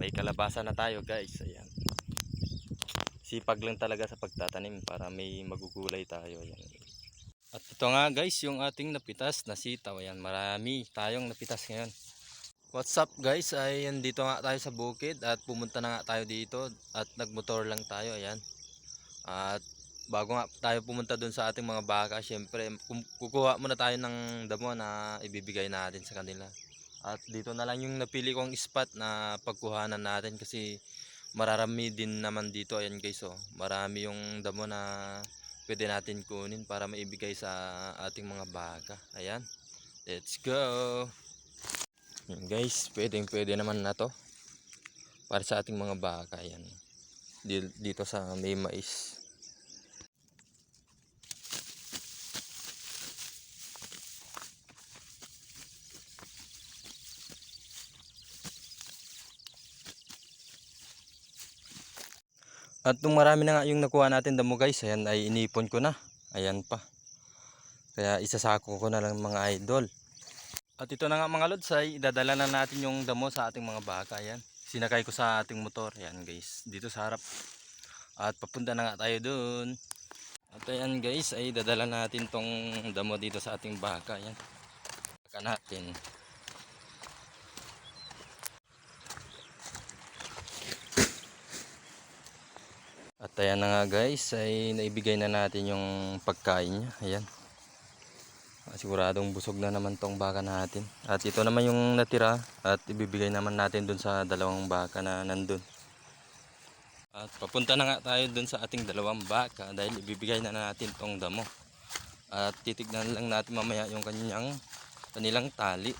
May kalabasa na tayo guys. Ayan. Sipag lang talaga sa pagtatanim para may magugulay tayo. Ayan. At ito nga guys yung ating napitas na sitaw. Ayan. Marami tayong napitas ngayon. What's up guys? Ayan, dito nga tayo sa bukid at pumunta na nga tayo dito at nagmotor lang tayo. Ayan. At bago nga tayo pumunta dun sa ating mga baka, syempre kukuha muna tayo ng damo na ibibigay natin sa kanila. At dito na lang yung napili kong spot na pagkuhanan natin kasi mararami din naman dito. Ayan guys, oh, marami yung damo na pwede natin kunin para maibigay sa ating mga baka. Ayan, let's go. Ayan guys, pwede naman na to para sa ating mga baka. Ayan, dito sa may mais. At nung marami na nga yung nakuha natin damo guys, ayan ay inipon ko na. Ayan pa. Kaya isasako ko na lang mga idol. At ito na nga mga lods, ay idadala na natin yung damo sa ating mga baka. Ayan. Sinakay ko sa ating motor. Ayan guys, dito sa harap. At papunta na nga tayo dun. At ayan guys, ay dadala natin tong damo dito sa ating baka. Ayan. Baka natin. At ayan na nga guys, ay naibigay na natin yung pagkain niya. Ayan. Siguradong busog na naman tong baka natin. At ito naman yung natira at ibibigay naman natin dun sa dalawang baka na nandun. At papunta na nga tayo dun sa ating dalawang baka dahil ibibigay na natin tong damo. At titignan lang natin mamaya yung kanilang tali.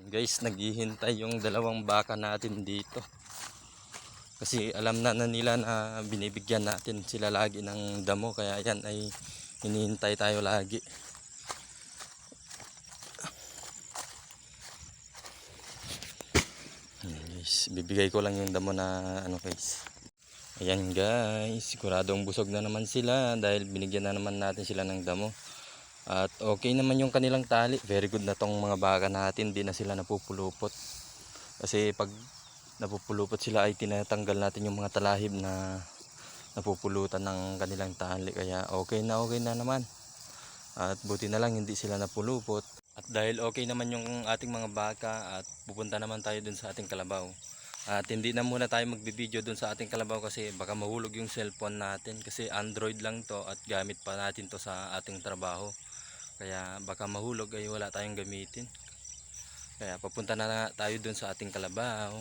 Guys, naghihintay yung dalawang baka natin dito. Kasi alam na nila na binibigyan natin sila lagi ng damo. Kaya yan ay hinihintay tayo lagi. Guys, bibigay ko lang yung damo na ano guys. Ayan guys, siguradong busog na naman sila dahil binigyan na naman natin sila ng damo. At okay naman yung kanilang tali. Very good na tong mga baka natin, di na sila napupulupot. Kasi pag napupulupot sila ay tinatanggal natin yung mga talahib na napupulutan ng kanilang tali. Kaya okay na naman. At buti na lang hindi sila napulupot. At dahil okay naman yung ating mga baka at pupunta naman tayo dun sa ating kalabaw. At hindi na muna tayo magbibideo dun sa ating kalabaw kasi baka mahulog yung cellphone natin. Kasi Android lang to at gamit pa natin to sa ating trabaho. Kaya baka mahulog ay wala tayong gamitin. Kaya papunta na tayo dun sa ating kalabaw.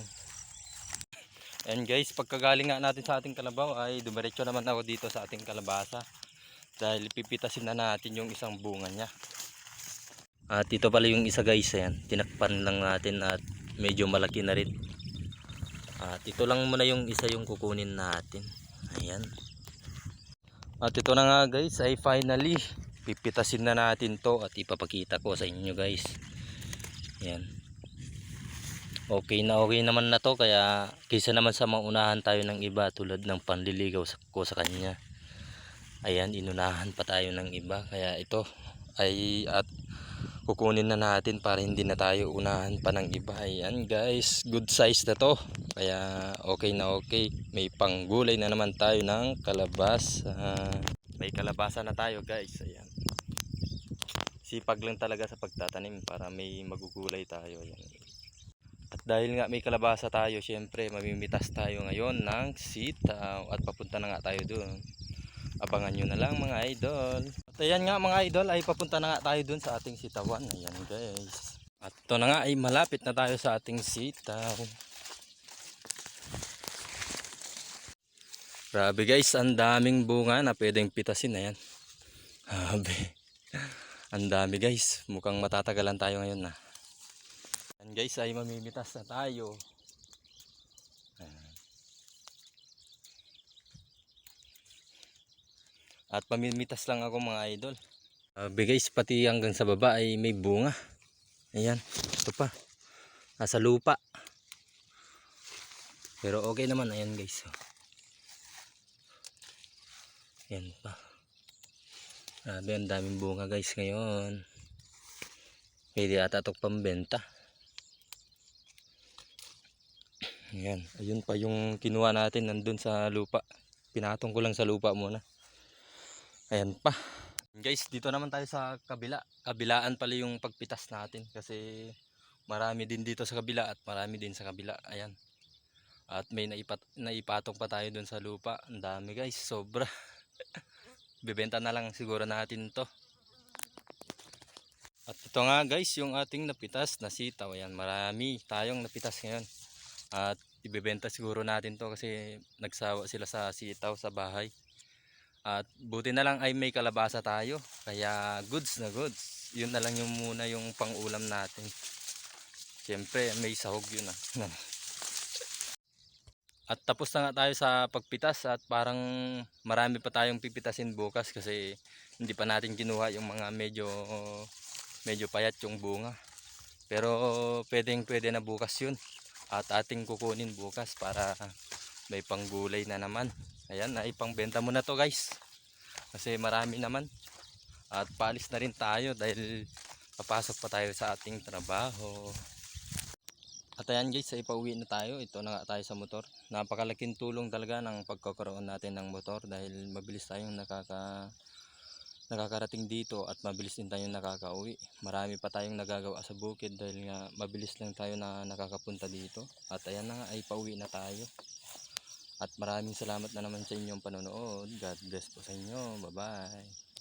And guys, pagkagaling nga natin sa ating kalabaw ay dumiretso naman ako dito sa ating kalabasa. Dahil pipitasin na natin yung isang bunga niya. At ito pala yung isa guys, ayan. Tinakpan lang natin at medyo malaki na rin. At ito lang muna yung isa yung kukunin natin. Ayan. At ito na nga guys, ay finally pipitasin na natin to at ipapakita ko sa inyo guys. Ayan. Okay naman na to, kaya kaysa naman sa maunahan tayo ng iba tulad ng panliligaw ko sa kanya. Ayan, inunahan pa tayo ng iba. Kaya ito ay at kukunin na natin para hindi na tayo unahan pa ng iba. Ayan guys, good size na to. Kaya okay na okay. May panggulay na naman tayo ng kalabasa. May kalabasa na tayo guys. Ayan. Sipag lang talaga sa pagtatanim para may magugulay tayo. Ayan. At dahil nga may kalabasa tayo, syempre mamimitas tayo ngayon ng sitaw at papunta na nga tayo doon. Abangan nyo na lang mga idol. At ayan nga mga idol, ay papunta na nga tayo doon sa ating sitawan. Ayan guys. At ito na nga ay malapit na tayo sa ating sitaw. Grabe guys, ang daming bunga na pwedeng pitasin. Ayan. Grabe. Ang dami guys, mukhang matatagalan tayo ngayon na. Ayan guys, ay mamimitas na tayo. At pamimitas lang ako mga idol. Guys, pati hanggang sa baba ay may bunga. Ayan, ito pa. Nasa lupa. Pero okay naman, ayan guys. Ayan pa. Grabe, ang daming bunga guys ngayon. Pwede ata ito pambenta. Ayan, ayun pa yung kinuha natin nandun sa lupa. Pinatong ko lang sa lupa muna. Ayan pa. Guys, dito naman tayo sa kabila. Kabilaan pala yung pagpitas natin kasi marami din dito sa kabila at marami din sa kabila. Ayan. At may naipatong pa tayo dun sa lupa. Ang dami guys, sobra. Bebenta na lang siguro natin to. At ito nga guys, yung ating napitas na sitaw. Ayan, marami tayong napitas ngayon. At ibebenta siguro natin to kasi nagsawa sila sa sitaw sa bahay. At buti na lang ay may kalabasa tayo. Kaya goods na goods. Yun na lang yung muna yung pang-ulam natin. Siyempre may sahog yun ah. At tapos na nga tayo sa pagpitas at parang marami pa tayong pipitasin bukas kasi hindi pa natin kinuha yung mga medyo payat yung bunga. Pero pwede na bukas yun. At ating kukunin bukas para may panggulay na naman. Ayan, ipangbenta mo na to guys. Kasi marami naman. At paalis na rin tayo dahil papasok pa tayo sa ating trabaho. At ayan guys, ipauwi na tayo. Ito na nga tayo sa motor. Napakalaking tulong talaga ng pagkakaroon natin ng motor dahil mabilis tayong nakakarating dito at mabilis din tayong nakakauwi. Marami pa tayong nagagawa sa bukid dahil nga mabilis lang tayo na nakakapunta dito. At ayan na nga, ay pauwi na tayo. At maraming salamat na naman sa inyong panonood. God bless po sa inyo. Bye bye.